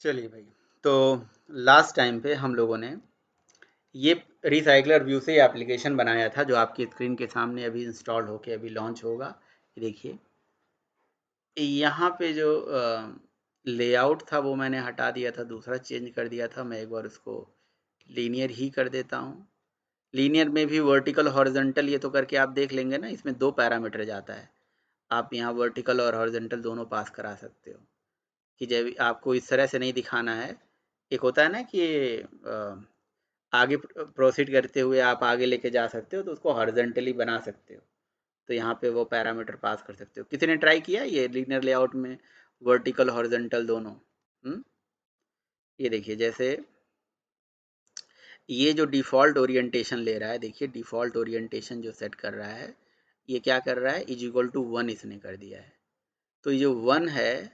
चलिए भाई। तो लास्ट टाइम पे हम लोगों ने ये रिसाइकलर व्यू से एप्लीकेशन बनाया था जो आपकी स्क्रीन के सामने अभी इंस्टॉल होके अभी लॉन्च होगा। ये देखिए, यहाँ पे जो लेआउट था वो मैंने हटा दिया था, दूसरा चेंज कर दिया था। मैं एक बार उसको लीनियर ही कर देता हूँ। लीनियर में भी वर्टिकल हॉरिजॉन्टल ये तो करके आप देख लेंगे ना, इसमें 2 पैरामीटर जाता है। आप यहाँ वर्टिकल और हॉरिजॉन्टल दोनों पास करा सकते हो कि जब आपको इस तरह से नहीं दिखाना है। एक होता है ना कि आगे प्रोसीड करते हुए आप आगे लेके जा सकते हो तो उसको हॉरिजॉन्टली बना सकते हो। तो यहाँ पे वो पैरामीटर पास कर सकते हो। किसी ने ट्राई किया ये लीनियर लेआउट में वर्टिकल हॉरिजॉन्टल दोनों? हुँ? ये देखिए, जैसे ये जो डिफ़ॉल्ट ओरिएंटेशन ले रहा है, देखिए डिफ़ॉल्ट ओरिएंटेशन जो सेट कर रहा है, ये क्या कर रहा है, इज़ इक्वल टू 1 इसने कर दिया है। तो ये जो 1 है,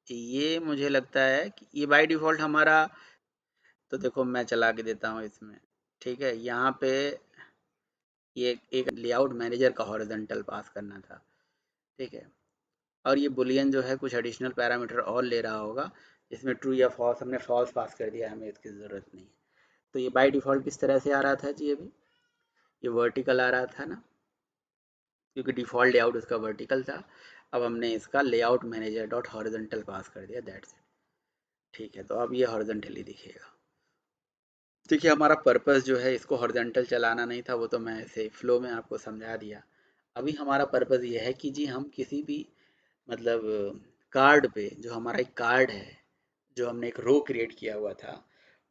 ये मुझे लगता है कि ये बाय डिफ़ॉल्ट हमारा। तो देखो मैं चला के देता हूँ इसमें, ठीक है? यहाँ पे ये एक लेआउट मैनेजर का हॉरिजॉन्टल पास करना था, ठीक है? और ये बूलियन जो है कुछ एडिशनल पैरामीटर और ले रहा होगा, इसमें ट्रू या फॉल्स हमने फॉल्स पास कर दिया, हमें इसकी ज़रूरत नहीं है। तो ये बाय डिफ़ॉल्ट किस तरह से आ रहा था जी अभी? ये वर्टिकल आ रहा था ना, क्योंकि डिफ़ॉल्ट लेआउट उसका वर्टिकल था। अब हमने इसका लेआउट मैनेजर डॉट हॉरिजॉन्टल पास कर दिया, दैट्स इट। ठीक है, तो अब ये हॉरिजॉन्टली दिखेगा। देखिए, हमारा पर्पस जो है इसको हॉरिजॉन्टल चलाना नहीं था, वो तो मैं ऐसे फ्लो में आपको समझा दिया। अभी हमारा पर्पस ये है कि जी हम किसी भी मतलब कार्ड पे, जो हमारा एक कार्ड है, जो हमने एक रो क्रिएट किया हुआ था,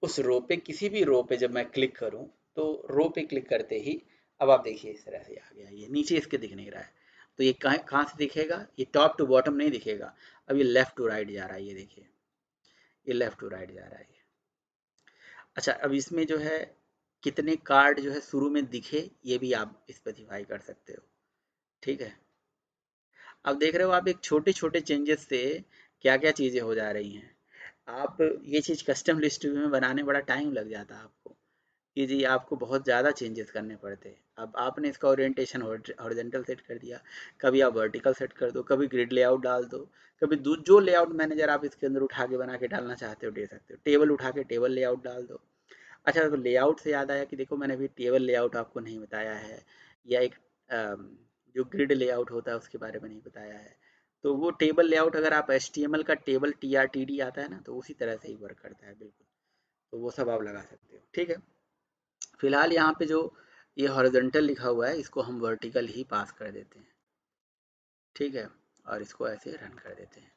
उस रो पे किसी भी रो पे जब मैं क्लिक करूं, तो रो पे क्लिक करते ही अब आप देखिए इस तरह से आ गया। ये नीचे इसके दिख नहीं रहा है, तो ये कहाँ कहाँ से दिखेगा? ये टॉप टू बॉटम नहीं दिखेगा। अब ये लेफ्ट टू राइट जा रहा है, ये देखिए, ये लेफ्ट टू राइट जा रहा है। अच्छा, अब इसमें जो है कितने कार्ड जो है शुरू में दिखे, ये भी आप स्पेसिफाई कर सकते हो, ठीक है? अब देख रहे हो आप, एक छोटे-छोटे चेंजेस से क्या-क्या चीज़ें हो जा रही हैं। आप ये चीज़ कस्टम लिस्ट में बनाने बड़ा टाइम लग जाता है आपको, कि जी आपको बहुत ज़्यादा चेंजेस करने पड़ते हैं। अब आपने इसका ओरिएंटेशन हॉरिजॉन्टल सेट कर दिया, कभी आप वर्टिकल सेट कर दो, कभी ग्रिड लेआउट डाल दो, कभी जो लेआउट मैनेजर आप इसके अंदर उठा के बना के डालना चाहते हो दे सकते हो। टेबल उठा के टेबल लेआउट डाल दो। अच्छा, तो लेआउट से याद आया कि देखो मैंने अभी टेबल लेआउट आपको नहीं बताया है, या एक अम, जो ग्रिड लेआउट होता है उसके बारे में नहीं बताया है। तो वो टेबल लेआउट अगर आप HTML का टेबल TRTD आता है ना, तो उसी तरह से ही वर्क करता है बिल्कुल। तो वो सब आप लगा सकते हो, ठीक है? फिलहाल यहाँ पे जो ये हॉरिजॉन्टल लिखा हुआ है, इसको हम वर्टिकल ही पास कर देते हैं, ठीक है? और इसको ऐसे रन कर देते हैं।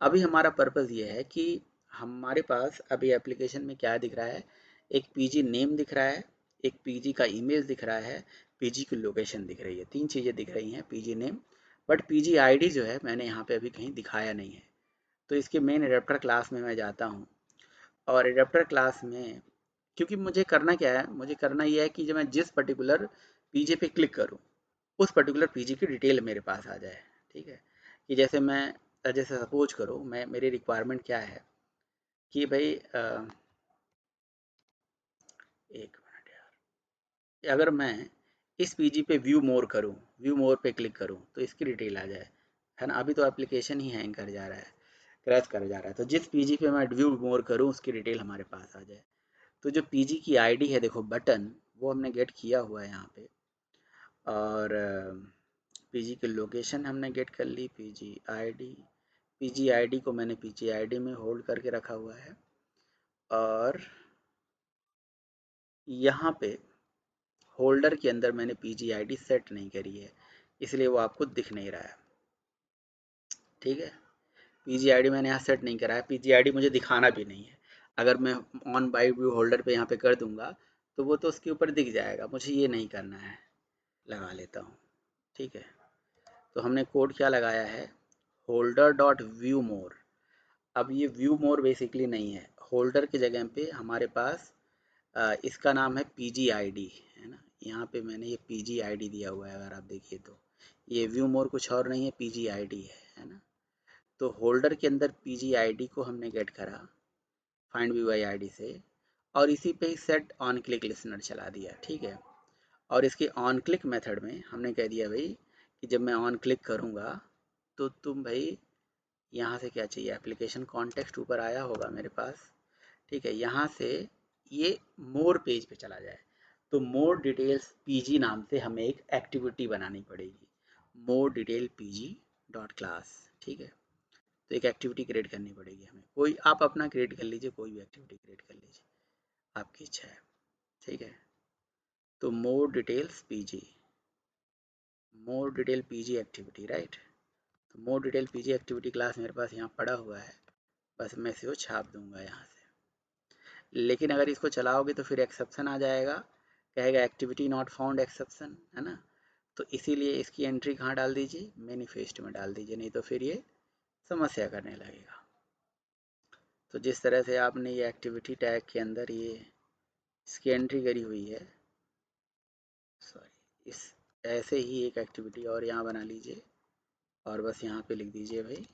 अभी हमारा पर्पज़ ये है कि हमारे पास अभी एप्लीकेशन में क्या दिख रहा है, एक पीजी नेम दिख रहा है, एक पीजी का इमेज दिख रहा है, पीजी की लोकेशन दिख रही है। 3 चीज़ें दिख रही हैं PG name, but PG ID जो है मैंने यहाँ पे अभी कहीं दिखाया नहीं है। तो इसके मेन एडेप्टर क्लास में मैं जाता हूँ, और एडेप्टर क्लास में क्योंकि मुझे करना क्या है, मुझे करना ये है कि जब मैं जिस पर्टिकुलर पीजे पे क्लिक करूँ, उस पर्टिकुलर पीजी की डिटेल मेरे पास आ जाए, ठीक है? कि जैसे मैं जैसे सपोज करो, मैं मेरी रिक्वायरमेंट क्या है कि भाई एक मिनट यार, अगर मैं इस पीजी पे व्यू मोर करूँ, व्यू मोर पे क्लिक करूँ तो इसकी डिटेल आ जाए, है ना? अभी तो एप्लीकेशन ही हैंग कर जा रहा है, क्रैश कर जा रहा है। तो जिस पीजी पे मैं व्यू मोर करूँ उसकी डिटेल हमारे पास आ जाए। तो जो पीजी की आईडी है, देखो बटन, वो हमने गेट किया हुआ है यहाँ पे। और पीजी की लोकेशन हमने गेट कर ली, पीजी आईडी को मैंने पीजी आईडी में होल्ड करके रखा हुआ है। और यहाँ पे होल्डर के अंदर मैंने पीजी आईडी सेट नहीं करी है, इसलिए वो आपको दिख नहीं रहा है, ठीक है? पीजी आईडी मैंने यहाँ सेट नहीं करा है, पीजी आईडी मुझे दिखाना भी नहीं है। अगर मैं ऑन बाई व्यू होल्डर पे यहाँ पे कर दूंगा तो वो तो उसके ऊपर दिख जाएगा, मुझे ये नहीं करना है। लगा लेता हूँ, ठीक है? तो हमने कोड क्या लगाया है, होल्डर डॉट व्यू मोर। अब ये व्यू मोर बेसिकली नहीं है, होल्डर की जगह पे हमारे पास इसका नाम है पीजी आईडी, है ना? यहाँ पे मैंने ये पीजी आईडी दिया हुआ है, अगर आप देखिए तो ये व्यू मोर कुछ और नहीं है, पीजी आईडी है ना? तो होल्डर के अंदर पीजी आईडी को हमने गेट करा फाइंड व्यू बाई आईडी से, और इसी पे ही सेट ऑन क्लिक लिसनर चला दिया, ठीक है? और इसके ऑन क्लिक मेथड में हमने कह दिया भाई कि जब मैं ऑन क्लिक करूँगा तो तुम भाई यहाँ से क्या चाहिए, एप्लीकेशन कॉन्टेक्स्ट ऊपर आया होगा मेरे पास, ठीक है। यहाँ से ये मोर पेज पे चला जाए, तो मोर डिटेल्स पीजी नाम से हमें एक एक्टिविटी बनानी पड़ेगी, मोर डिटेल पीजी डॉट क्लास, ठीक है। तो एक एक्टिविटी क्रिएट करनी पड़ेगी हमें, कोई आप अपना क्रिएट कर लीजिए, कोई भी एक्टिविटी क्रिएट कर लीजिए, आपकी इच्छा है, ठीक है। तो more details PG, more detail PG activity, right. तो more detail PG activity class मेरे पास यहाँ पड़ा हुआ है, बस मैं इसे छाप दूंगा यहाँ से। लेकिन अगर इसको चलाओगे तो फिर एक्सेप्शन आ जाएगा, कहेगा एक्टिविटी नॉट फाउंड एक्सेप्शन, है ना। तो इसीलिए इसकी एंट्री कहाँ डाल दीजिए, मैनिफेस्ट में डाल दीजिए, नहीं तो फिर ये समस्या करने लगेगा। तो जिस तरह से आपने ये एक्टिविटी टैग के अंदर ये इसकी एंट्री करी हुई है, सॉरी, इस ऐसे ही एक एक्टिविटी और यहाँ बना लीजिए, और बस यहाँ पे लिख दीजिए भाई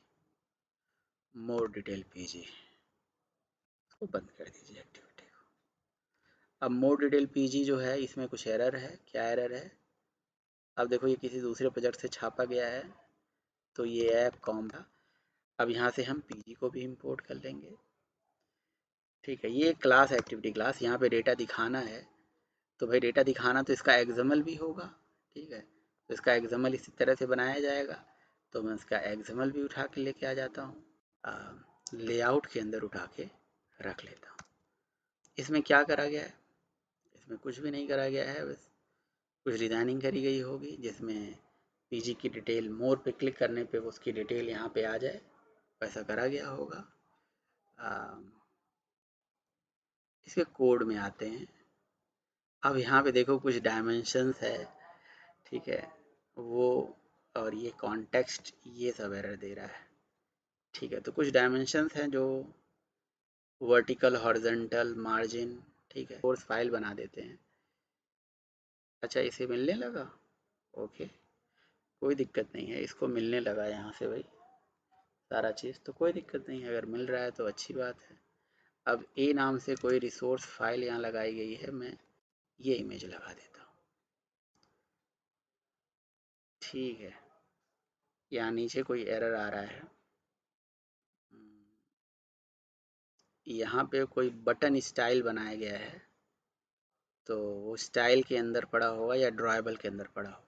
मोर डिटेल पीजी, इसको बंद कर दीजिए एक्टिविटी को। अब मोर डिटेल पीजी जो है इसमें कुछ एरर है, क्या एरर है, अब देखो ये किसी दूसरे प्रोजेक्ट से छापा गया है, तो ये ऐप कॉम था। अब यहाँ से हम पीजी को भी इंपोर्ट कर लेंगे, ठीक है। ये क्लास एक्टिविटी क्लास, यहाँ पे डेटा दिखाना है, तो भाई डेटा दिखाना तो इसका एग्जामल भी होगा, ठीक है। तो इसका एग्जामल इसी तरह से बनाया जाएगा, तो मैं इसका एग्जामल भी उठा के लेके आ जाता हूँ, लेआउट के अंदर उठा के रख लेता हूँ। इसमें क्या करा गया है, इसमें कुछ भी नहीं करा गया है, बस कुछ डिज़ाइनिंग करी गई होगी जिसमें पीजी की डिटेल मोर पे क्लिक करने पे उसकी डिटेल यहाँ पे आ जाए, वैसा करा गया होगा। इसके कोड में आते हैं। अब यहाँ पे देखो कुछ डायमेंशंस है, ठीक है, वो और ये कॉन्टेक्स्ट ये सब एरर दे रहा है, ठीक है। तो कुछ डायमेंशंस हैं जो वर्टिकल, हॉरिजॉन्टल, मार्जिन, ठीक है, कोर्स फाइल बना देते हैं। अच्छा, इसे मिलने लगा, ओके, कोई दिक्कत नहीं है, इसको मिलने लगा यहाँ से भाई सारा चीज़, तो कोई दिक्कत नहीं है, अगर मिल रहा है तो अच्छी बात है। अब ए नाम से कोई रिसोर्स फाइल यहाँ लगाई गई है, मैं ये इमेज लगा देता हूँ, ठीक है। यहाँ नीचे कोई एरर आ रहा है, यहाँ पे कोई बटन स्टाइल बनाया गया है, तो वो स्टाइल के अंदर पड़ा होगा या ड्राइबल के अंदर पड़ा होगा,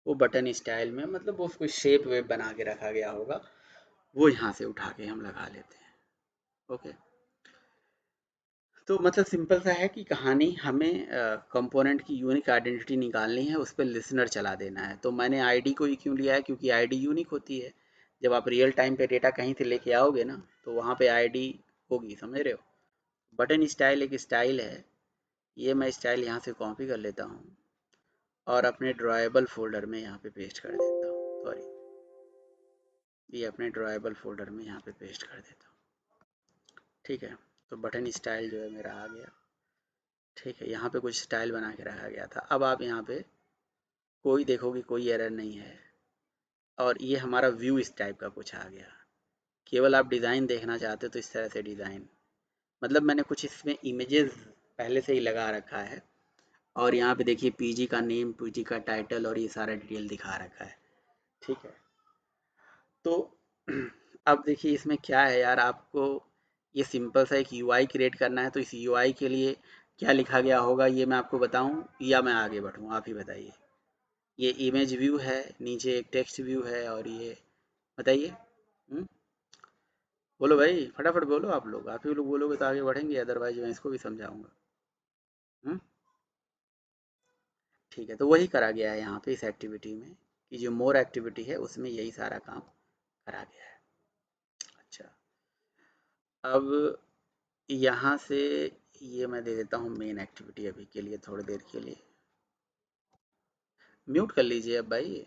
वो बटन स्टाइल में मतलब वो कोई शेप वेप बना के रखा गया होगा, वो यहाँ से उठा के हम लगा लेते हैं, ओके। तो मतलब सिंपल सा है कि कहानी हमें कंपोनेंट की यूनिक आइडेंटिटी निकालनी है, उस पर लिसनर चला देना है। तो मैंने आईडी को ही क्यों लिया है, क्योंकि आईडी यूनिक होती है, जब आप रियल टाइम पे डेटा कहीं से लेके आओगे ना, तो वहाँ पे आईडी होगी, समझ रहे हो। बटन स्टाइल एक स्टाइल है, ये मैं स्टाइल यहाँ से कॉपी कर लेता हूँ और अपने ड्राइबल फोल्डर में यहाँ पे पेस्ट कर देता हूँ, सॉरी, ये अपने ड्राइबल फोल्डर में यहाँ पे पेस्ट कर देता हूँ, ठीक है। तो बटन स्टाइल जो है मेरा आ गया, ठीक है। यहाँ पे कुछ स्टाइल बना के रखा गया था, अब आप यहाँ पे कोई देखोगे कोई एरर नहीं है, और ये हमारा व्यू इस टाइप का कुछ आ गया। केवल आप डिज़ाइन देखना चाहते हो तो इस तरह से डिज़ाइन, मतलब मैंने कुछ इसमें इमेजेस पहले से ही लगा रखा है, और यहाँ पे देखिए पीजी का नेम, पीजी का टाइटल और ये सारा डिटेल दिखा रखा है, ठीक है। तो अब देखिए इसमें क्या है यार, आपको ये सिंपल सा एक यूआई क्रिएट करना है, तो इस यूआई के लिए क्या लिखा गया होगा ये मैं आपको बताऊं या मैं आगे बढ़ूं, आप ही बताइए। ये इमेज व्यू है, नीचे एक टेक्स्ट व्यू है, और ये बताइए। बोलो भाई, फटाफट बोलो, आप लोग, आप ही लोग बोलोगे तो आगे बढ़ेंगे, अदरवाइज मैं इसको भी समझाऊंगा। हम्म ठीक है, तो वही करा गया है यहाँ पे इस एक्टिविटी में, कि जो मोर एक्टिविटी है उसमें यही सारा काम करा गया है। अच्छा, अब यहाँ से ये मैं दे देता हूँ मेन एक्टिविटी अभी के लिए, थोड़ी देर के लिए। म्यूट कर लीजिए अब भाई,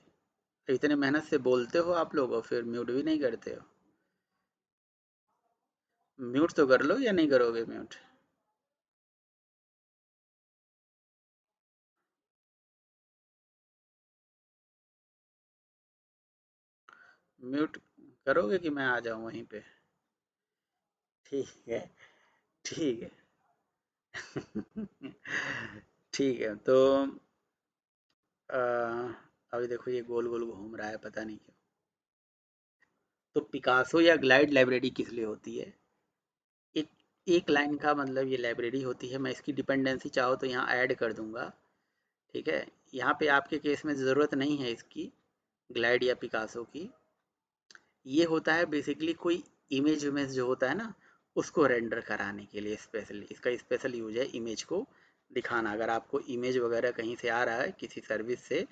इतने मेहनत से बोलते हो आप लोग और फिर म्यूट भी नहीं करते हो। म्यूट तो कर लो, या नहीं करोगे म्यूट। म्यूट करोगे कि मैं आ जाऊँ वहीं पे। ठीक है, ठीक है। ठीक है, तो अ, अभी देखो ये गोल गोल घूम रहा है, पता नहीं क्यों। तो पिकासो या ग्लाइड लाइब्रेरी किस लिए होती है? एक एक लाइन का मतलब ये लाइब्रेरी होती है। मैं इसकी डिपेंडेंसी चाहो तो यहाँ ऐड कर दूंगा, ठीक है। यहाँ पे आपके केस में ज़रूरत नहीं है इसकी, ग्लाइड या पिकासो की। ये होता है बेसिकली कोई इमेज इमेज जो होता है ना, उसको रेंडर कराने के लिए स्पेशली, इसका स्पेशल यूज है इमेज को दिखाना। अगर आपको इमेज वगैरह कहीं से आ रहा है किसी सर्विस से,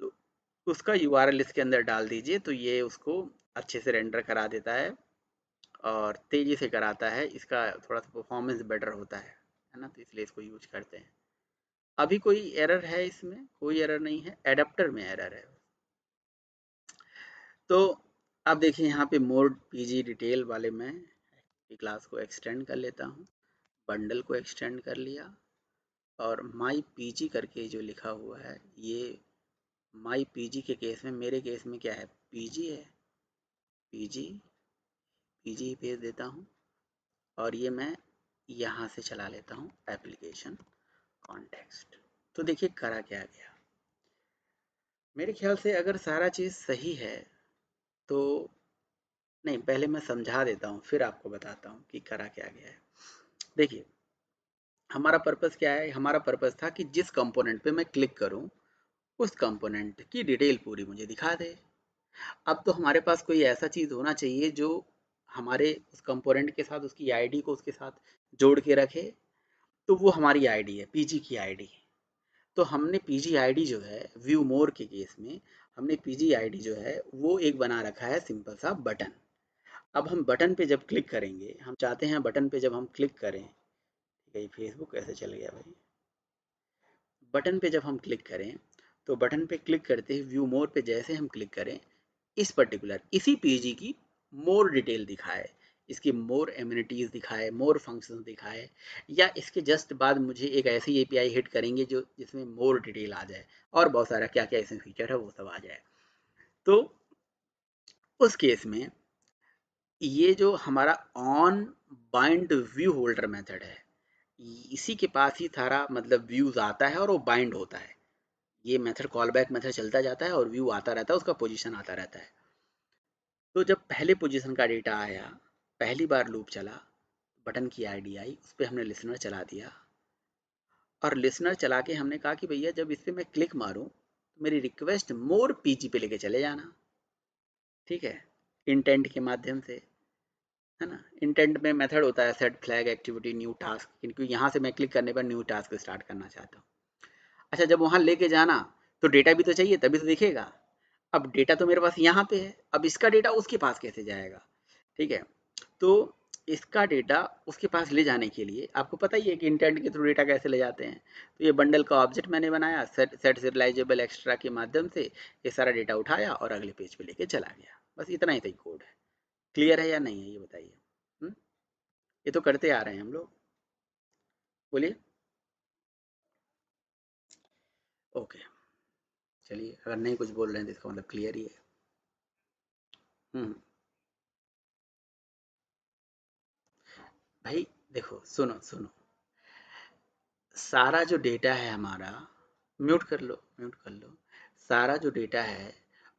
तो उसका यूआरएल इसके अंदर डाल दीजिए, तो ये उसको अच्छे से रेंडर करा देता है और तेज़ी से कराता है। इसका थोड़ा सा परफॉर्मेंस बेटर होता है ना, तो इसलिए इसको यूज करते हैं। अभी कोई एरर है इसमें? कोई एरर नहीं है, एडेप्टर में एरर है। तो अब देखिए यहाँ पे मोर पीजी डिटेल वाले में क्लास को एक्सटेंड कर लेता हूँ, बंडल को एक्सटेंड कर लिया, और माई पीजी करके जो लिखा हुआ है, ये माई पीजी के केस में, मेरे केस में क्या है, पीजी है, पीजी पीजी ही भेज देता हूँ। और ये मैं यहाँ से चला लेता हूँ एप्लीकेशन कॉन्टेक्स्ट। तो देखिए करा क्या गया। मेरे ख्याल से अगर सारा चीज़ सही है तो, नहीं पहले मैं समझा देता हूँ फिर आपको बताता हूँ कि करा क्या गया है। देखिए हमारा पर्पस क्या है, हमारा पर्पस था कि जिस कंपोनेंट पे मैं क्लिक करूँ उस कंपोनेंट की डिटेल पूरी मुझे दिखा दे। अब तो हमारे पास कोई ऐसा चीज़ होना चाहिए जो हमारे उस कंपोनेंट के साथ उसकी आईडी को उसके साथ जोड़ के रखे। तो वो हमारी आईडी है, पीजी की आईडी। तो हमने पीजी आईडी जो है व्यू मोर के केस में, हमने पीजी आईडी जो है वो एक बना रखा है सिंपल सा बटन। अब हम बटन पे जब क्लिक करेंगे, हम चाहते हैं बटन पे जब हम क्लिक करें, ठीक है, फेसबुक कैसे चल गया भाई। बटन पे जब हम क्लिक करें, तो बटन पे क्लिक करते ही व्यू मोर पे जैसे हम क्लिक करें, इस पर्टिकुलर इसी पीजी की मोर डिटेल दिखाए, इसकी मोर एम्यूनिटीज़ दिखाए, मोर फंक्शंस दिखाए, या इसके जस्ट बाद मुझे एक ऐसी एपीआई हिट करेंगे जो जिसमें मोर डिटेल आ जाए और बहुत सारा क्या क्या इसमें फीचर है वो सब आ जाए। तो उस केस में ये जो हमारा on bind view holder method है, इसी के पास ही सारा मतलब व्यूज आता है और वो बाइंड होता है। ये मेथड कॉल बैक मेथड चलता जाता है और व्यू आता रहता है, उसका पोजीशन आता रहता है। तो जब पहले पोजीशन का डेटा आया, पहली बार लूप चला, बटन की आईडी आई, उस पर हमने लिसनर चला दिया, और लिसनर चला के हमने कहा कि भैया जब इस पर मैं क्लिक मारूं तो मेरी रिक्वेस्ट मोर पीजी पे लेके चले जाना, ठीक है, इंटेंट के माध्यम से, है ना। इंटेंट में मेथड होता है set flag activity new task, क्योंकि यहाँ से मैं क्लिक करने पर न्यू टास्क स्टार्ट करना चाहता हूँ। अच्छा, जब वहाँ लेके जाना तो डेटा भी तो चाहिए, तभी तो दिखेगा। अब डेटा तो मेरे पास यहाँ पे है, अब इसका डेटा उसके पास कैसे जाएगा, ठीक है। तो इसका डेटा उसके पास ले जाने के लिए आपको पता ही है कि इंटेंट के थ्रू डेटा कैसे ले जाते हैं। तो ये बंडल का ऑब्जेक्ट मैंने बनाया, सेट सेट सीरियलाइजेबल एक्स्ट्रा के माध्यम से ये सारा डेटा उठाया और अगले पेज पे लेके चला गया। बस इतना ही सही कोड है। क्लियर है या नहीं है ये बताइए। ये तो करते आ रहे हैं हम लोग, बोलिए। ओके, चलिए, अगर नहीं कुछ बोल रहे हैं तो इसका मतलब क्लियर ही है। हम्म भाई देखो, सुनो सुनो, सारा जो डेटा है हमारा, म्यूट कर लो, म्यूट कर लो। सारा जो डेटा है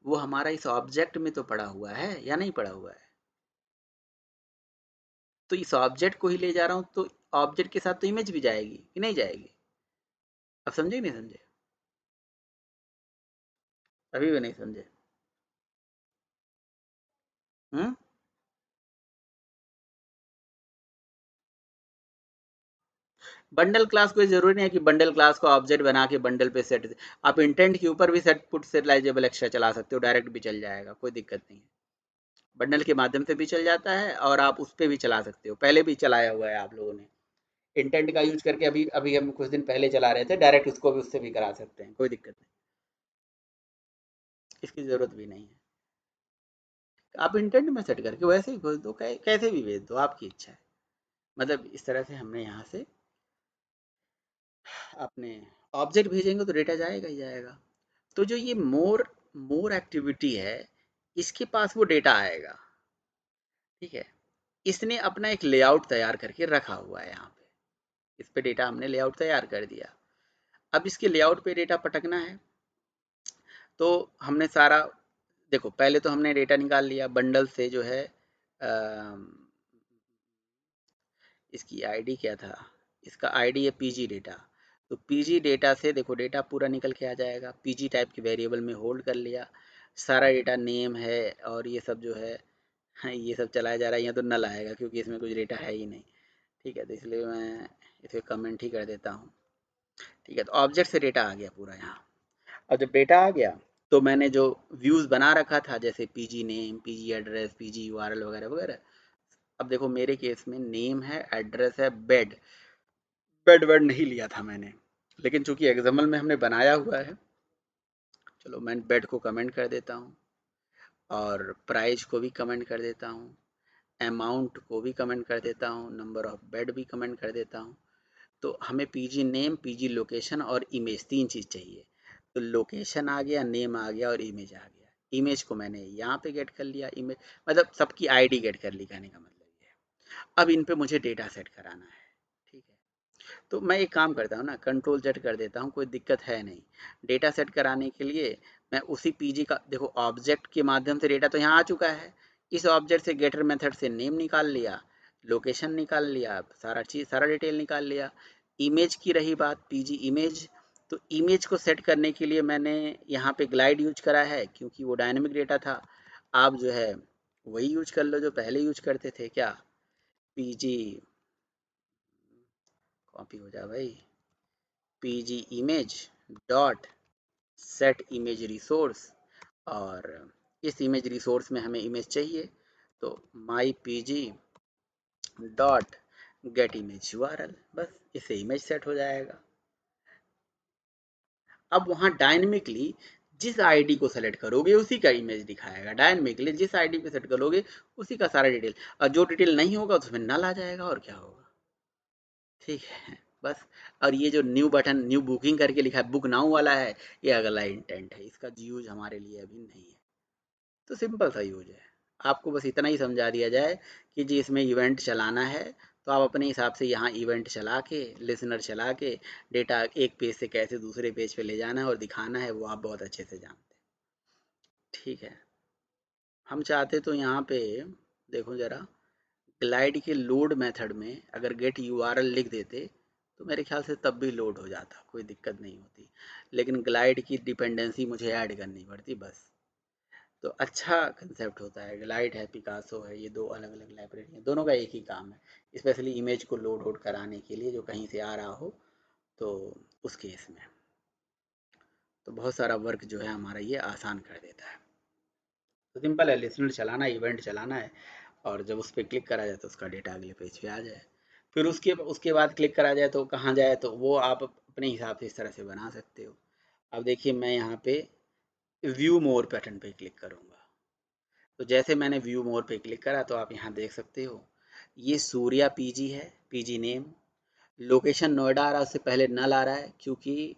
वो हमारा इस ऑब्जेक्ट में तो पड़ा हुआ है या नहीं पड़ा हुआ है? तो इस ऑब्जेक्ट को ही ले जा रहा हूँ, तो ऑब्जेक्ट के साथ तो इमेज भी जाएगी कि नहीं जाएगी? अब समझे कि नहीं समझे? अभी भी नहीं समझे? हम्म बंडल क्लास कोई जरूरी नहीं है कि बंडल क्लास को ऑब्जेक्ट बना के बंडल पे सेट, आप इंटेंट के ऊपर भी सेट पुट सेटलाइजेबल एक्स्ट्रा चला सकते हो, डायरेक्ट भी चल जाएगा, कोई दिक्कत नहीं है। बंडल के माध्यम से भी चल जाता है और आप उस पर भी चला सकते हो, पहले भी चलाया हुआ है आप लोगों ने। इंटेंट का यूज करके अभी अभी हम कुछ दिन पहले चला रहे थे, डायरेक्ट उसको भी उससे भी करा सकते हैं, कोई दिक्कत नहीं, इसकी जरूरत भी नहीं है। आप इंटेंट में सेट करके वैसे ही भेज दो, कैसे भी भेज दो, आपकी इच्छा है। मतलब इस तरह से हमने यहाँ से अपने ऑब्जेक्ट भेजेंगे तो डेटा जाएगा ही जाएगा। तो जो ये मोर मोर एक्टिविटी है, इसके पास वो डेटा आएगा, ठीक है। इसने अपना एक लेआउट तैयार करके रखा हुआ है यहाँ पे, इस पे डेटा हमने लेआउट तैयार कर दिया। अब इसके लेआउट पे डेटा पटकना है, तो हमने सारा देखो पहले तो हमने डेटा निकाल लिया बंडल से जो है इसकी आईडी क्या था, इसका आईडी है पीजी डेटा। तो पीजी डेटा से देखो डेटा पूरा निकल के आ जाएगा, पीजी टाइप के वेरिएबल में होल्ड कर लिया, सारा डेटा नेम है और ये सब जो है हाँ, ये सब चलाया जा रहा है। यहाँ तो नल आएगा क्योंकि इसमें कुछ डेटा है ही नहीं। ठीक है, तो इसलिए मैं इसे कमेंट ही कर देता हूँ। ठीक है, तो ऑब्जेक्ट से डेटा आ गया पूरा यहाँ। और जब डेटा आ गया तो मैंने जो व्यूज़ बना रखा था जैसे PG name, PG address, PG URL वगैरह वगैरह, अब देखो मेरे केस में नेम है, एड्रेस है, बेड, बेड वर्ड नहीं लिया था मैंने, लेकिन चूंकि एक्सएमएल में हमने बनाया हुआ है, चलो मैं बेड को कमेंट कर देता हूँ और प्राइस को भी कमेंट कर देता हूँ, अमाउंट को भी कमेंट कर देता हूँ, नंबर ऑफ बेड भी कमेंट कर देता हूँ। तो हमें पीजी नेम, पीजी लोकेशन और इमेज 3 चीज़ चाहिए। तो लोकेशन आ गया, नेम आ गया और इमेज आ गया। इमेज को मैंने यहाँ पे गेट कर लिया, इमेज मतलब सबकी आईडी गेट कर ली, कहने का मतलब ये है। अब इन पे मुझे डेटा सेट कराना है। ठीक है, तो मैं एक काम करता हूँ ना, कंट्रोल जेड कर देता हूँ, कोई दिक्कत है नहीं। डेटा सेट कराने के लिए मैं उसी पीजी का देखो ऑब्जेक्ट के माध्यम से डेटा तो यहाँ आ चुका है, इस ऑब्जेक्ट से गेटर मेथड से नेम निकाल लिया, लोकेशन निकाल लिया, सारा चीज़ सारा डिटेल निकाल लिया। इमेज की रही बात, पीजी इमेज, तो इमेज को सेट करने के लिए मैंने यहाँ पे ग्लाइड यूज करा है क्योंकि वो डायनेमिक डेटा था। आप जो है वही यूज कर लो जो पहले यूज करते थे, क्या पीजी, कॉपी हो जा भाई, PG image dot set image resource, और इस इमेज रिसोर्स में हमें इमेज चाहिए, तो my PG dot get image URL, बस इससे इमेज सेट हो जाएगा। अब वहाँ डायनेमिकली जिस आईडी को सेलेक्ट करोगे उसी का इमेज दिखाएगा, डायनेमिकली जिस आईडी पे सेट करोगे उसी का सारा डिटेल, और जो डिटेल नहीं होगा उसमें नल आ जाएगा, और क्या होगा। ठीक है, बस। और ये जो न्यू बटन, न्यू बुकिंग करके लिखा है, बुक नाउ वाला है, ये अगला इंटेंट है, इसका यूज हमारे लिए अभी नहीं है। तो सिंपल सा यूज है। आपको बस इतना ही समझा दिया जाए कि जी इसमें इवेंट चलाना है, तो आप अपने हिसाब से यहाँ इवेंट चला के, लिसनर चला के, डेटा एक पेज से कैसे दूसरे पेज पे ले जाना है और दिखाना है, वो आप बहुत अच्छे से जानते हैं। ठीक है, हम चाहते तो यहाँ पे देखो जरा, ग्लाइड के लोड मेथड में अगर गेट यूआरएल लिख देते तो मेरे ख्याल से तब भी लोड हो जाता, कोई दिक्कत नहीं होती। लेकिन ग्लाइड की डिपेंडेंसी मुझे ऐड करनी पड़ती बस। तो अच्छा कंसेप्ट होता है, ग्लाइड है, पिकासो है, ये दो अलग अलग लाइब्रेरी हैं, दोनों का एक ही काम है, स्पेशली इमेज को लोड आउट कराने के लिए जो कहीं से आ रहा हो, तो उस केस में तो बहुत सारा वर्क जो है हमारा ये आसान कर देता है। तो सिंपल है, लिसनर चलाना है, इवेंट चलाना है, और जब उस पर क्लिक करा जाए तो उसका डेटा अगले पेज पे आ जाए। फिर उसके बाद क्लिक करा जाए तो कहाँ जाए, तो वो आप अपने हिसाब से इस तरह से बना सकते हो। अब देखिए मैं यहाँ पे व्यू मोर पैटर्न पे क्लिक करूँगा, तो जैसे मैंने व्यू मोर पे क्लिक करा तो आप यहाँ देख सकते हो ये सूर्या पीजी है, पीजी नेम, लोकेशन नोएडा आ रहा है, उससे पहले नल आ रहा है क्योंकि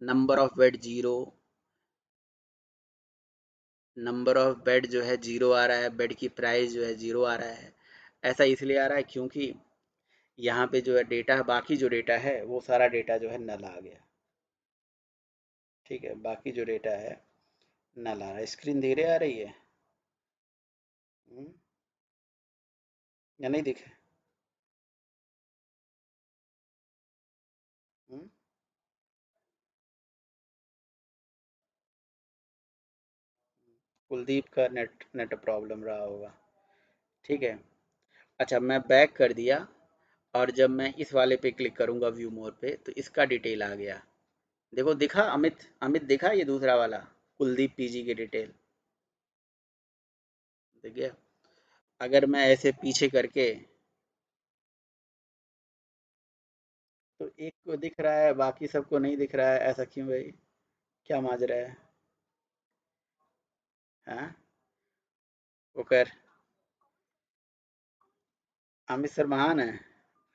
number of bed zero, number of bed जो है जीरो आ रहा है, बेड की प्राइस जो है जीरो आ रहा है। ऐसा इसलिए आ रहा है क्योंकि यहाँ पे जो है डेटा, बाकी जो डेटा है वो सारा डेटा जो है नल आ गया। ठीक है, बाकी जो डेटा है नल आ रहा है। स्क्रीन धीरे आ रही है या नहीं दिखे? हम्म? कुलदीप का नेट नेट प्रॉब्लम रहा होगा। ठीक है, अच्छा मैं बैक कर दिया, और जब मैं इस वाले पे क्लिक करूंगा व्यू मोर पे तो इसका डिटेल आ गया। देखो दिखा अमित, अमित दिखा ये दूसरा वाला कुलदीप पीजी की डिटेल दिख गया। अगर मैं ऐसे पीछे करके, तो एक को दिख रहा है बाकी सबको नहीं दिख रहा है, ऐसा क्यों भाई, क्या माजरा है? हाँ, वो कर, अमित सर महान है।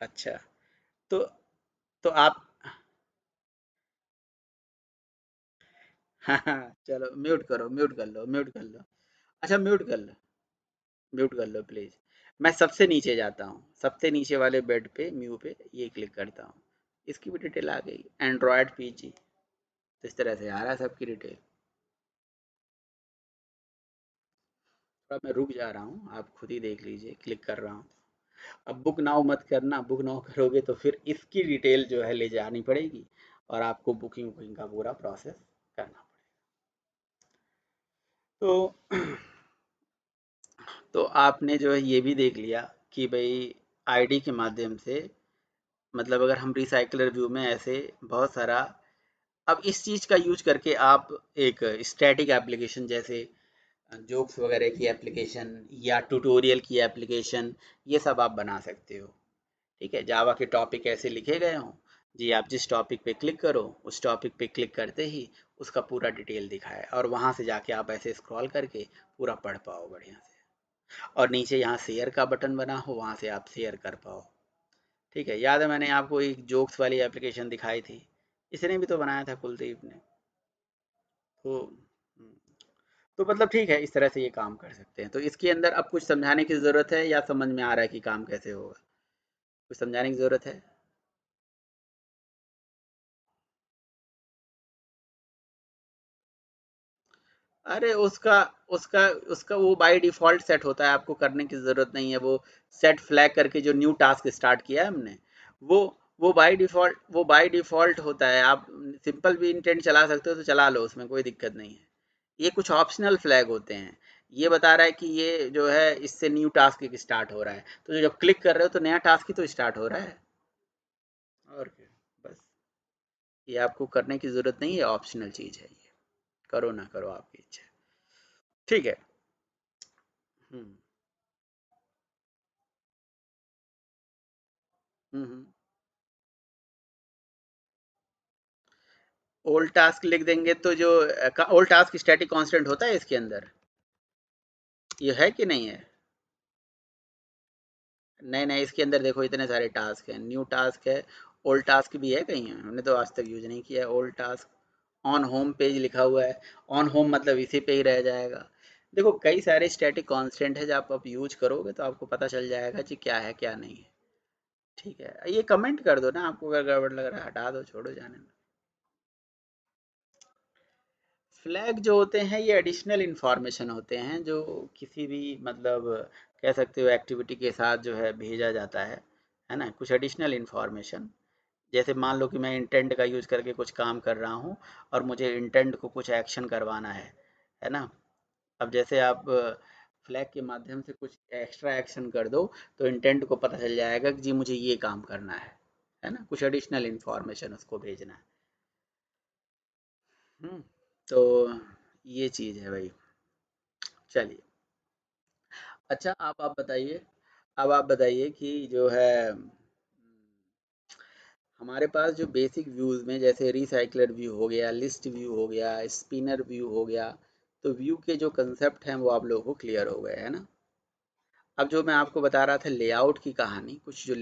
अच्छा, तो तो आप हाँ हाँ, चलो म्यूट करो, म्यूट कर लो, म्यूट कर लो। अच्छा म्यूट कर लो, म्यूट कर लो प्लीज। मैं सबसे नीचे जाता हूँ, सबसे नीचे वाले बेड पे म्यू पे ये क्लिक करता हूँ, इसकी भी डिटेल आ गई, एंड्रॉयड पीजी, तो इस तरह से आ रहा है सबकी डिटेल। अब मैं रुक जा रहा हूँ, आप खुद ही देख लीजिए, क्लिक कर रहा हूँ। अब बुक नाउ मत करना, बुक नाउ करोगे तो फिर इसकी डिटेल जो है ले जानी पड़ेगी और आपको बुकिंग वुकिंग का पूरा प्रोसेस करना पड़ेगा। तो आपने जो है ये भी देख लिया कि भाई आईडी के माध्यम से, मतलब अगर हम रिसाइकलर व्यू में ऐसे बहुत सारा, अब इस चीज़ का यूज करके आप एक स्टैटिक एप्लीकेशन जैसे जोक्स वगैरह की एप्लीकेशन या ट्यूटोरियल की एप्लीकेशन, ये सब आप बना सकते हो। ठीक है, जावा के टॉपिक ऐसे लिखे गए हों जी, आप जिस टॉपिक पे क्लिक करो उस टॉपिक पे क्लिक करते ही उसका पूरा डिटेल दिखाए और वहाँ से जाके आप ऐसे स्क्रॉल करके पूरा पढ़ पाओ बढ़िया से। और नीचे यहाँ शेयर का बटन बना हो, वहाँ से आप शेयर कर पाओ। ठीक है, याद है मैंने आपको एक जोक्स वाली एप्लीकेशन दिखाई थी, इसने भी तो बनाया था कुलदीप ने। तो तो मतलब ठीक है, इस तरह से ये काम कर सकते हैं। तो इसके अंदर अब कुछ समझाने की ज़रूरत है या समझ में आ रहा है कि काम कैसे होगा? कुछ समझाने की ज़रूरत है? अरे उसका उसका उसका वो बाय डिफ़ॉल्ट सेट होता है, आपको करने की ज़रूरत नहीं है। वो सेट फ्लैग करके जो न्यू टास्क स्टार्ट किया है हमने, वो वो बाय डिफ़ॉल्ट होता है। आप सिंपल भी इंटेंट चला सकते हो तो चला लो, उसमें कोई दिक्कत नहीं है। ये कुछ ऑप्शनल फ्लैग होते हैं। ये बता रहा है कि ये जो है इससे न्यू टास्क एक स्टार्ट हो रहा है, तो जब क्लिक कर रहे हो तो नया टास्क ही तो स्टार्ट हो रहा है। और क्या, बस ये आपको करने की ज़रूरत नहीं है, ऑप्शनल चीज़ है ये। करो ना करो आपकी इच्छा। ठीक है। हम्म हम्म। ओल्ड टास्क लिख देंगे तो जो ओल्ड टास्क स्टैटिक कांस्टेंट होता है इसके अंदर, ये है कि नहीं है? नहीं नहीं, इसके अंदर देखो इतने सारे टास्क हैं, न्यू टास्क है, ओल्ड टास्क भी है कहीं, हमने तो आज तक यूज नहीं किया है old task. On home page लिखा हुआ है, ऑन होम मतलब इसी पे ही रह जाएगा। देखो कई सारे स्टैटिक कांस्टेंट है, जब आप यूज करोगे तो आपको पता चल जाएगा कि क्या है क्या नहीं है। ठीक है, ये कमेंट कर दो ना, आपको अगर गड़बड़ लग रहा है हटा दो, छोड़ो जाने में। फ्लैग जो होते हैं ये एडिशनल इंफॉर्मेशन होते हैं, जो किसी भी मतलब कह सकते हो एक्टिविटी के साथ जो है भेजा जाता है ना, कुछ एडिशनल इंफॉर्मेशन। जैसे मान लो कि मैं इंटेंट का यूज़ करके कुछ काम कर रहा हूँ और मुझे इंटेंट को कुछ एक्शन करवाना है ना। अब जैसे आप फ्लैग के माध्यम से कुछ एक्स्ट्रा एक्शन कर दो तो इंटेंट को पता चल जाएगा कि जी मुझे ये काम करना है ना, कुछ एडिशनल इंफॉर्मेशन उसको भेजना है। हम्म, तो ये चीज़ है भाई। चलिए, अच्छा आप बताइए, अब आप बताइए कि जो है हमारे पास जो बेसिक व्यूज़ में जैसे रिसाइकलर व्यू हो गया, लिस्ट व्यू हो गया, स्पिनर व्यू हो गया, तो व्यू के जो कंसेप्ट हैं वो आप लोगों को क्लियर हो गए है ना। अब जो मैं आपको बता रहा था लेआउट की कहानी, कुछ जो